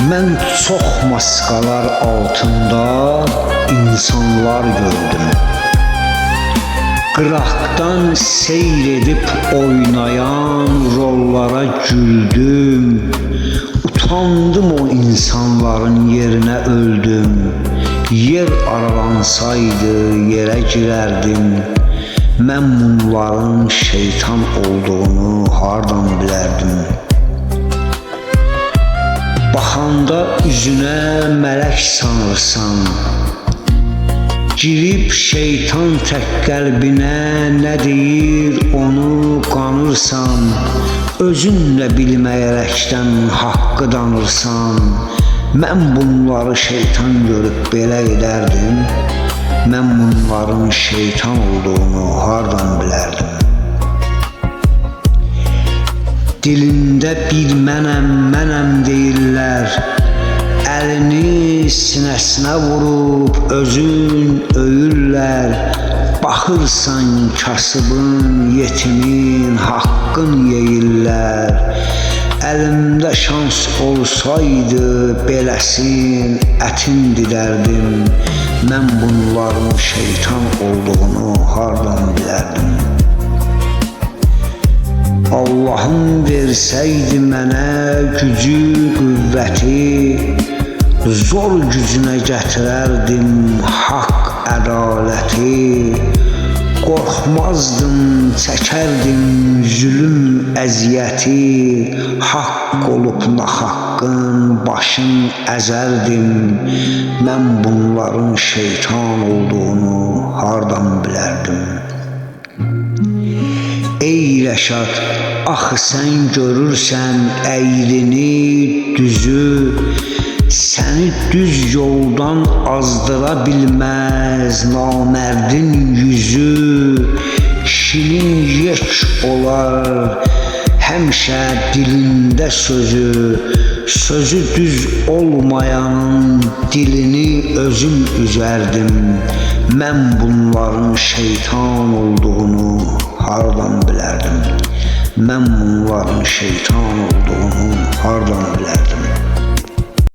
Mən çox maskalar altında insanlar gördüm. Qıraqdan seyr edib oynayan rollara güldüm. Utandım o insanların yerine öldüm. Yer aralansaydı yerə girərdim. Mən bunların şeytan olduğunu hardan bilərdim? Baxanda üzünə mələk sanırsan, girib şeytan tək qəlbinə nə deyir onu qanırsan, özünlə bilməyərəkdən haqqı danırsan. Mən bunları şeytan görüb belə edərdim, mən bunların şeytan olduğunu hardan bilərdim? Dilində bir mənəm deyirlər, əlini sinəsinə vurub özün öyürlər. Baxırsan kasıbın, yetimin haqqın yeyirlər. Əlimdə şans olsaydı beləsin ətin didərdim. Mən bunların şeytan olduğunu hardan bilərdim? Allah'ım versəydi mənə gücü, qüvvəti, zor gücünə gətirərdim haqq, ədaləti. Qorxmazdım, çəkərdim zülüm, əziyyəti. Haqq olub nahaqqın başın əzərdim. Mən bunların şeytan olduğunu hardan bilərdim? Ey Rəşad, axı sən görürsən əyrini, düzü. Səni düz yoldan azdıra bilməz namərdin yüzü. Şirin yek olar həmişə dilində sözü. Sözü düz olmayanın dilini özüm üzərdim. Mən bunların şeytan olduğunu hardan bilərdim? Mən bunların şeytan olduğunu hardan bilərdim?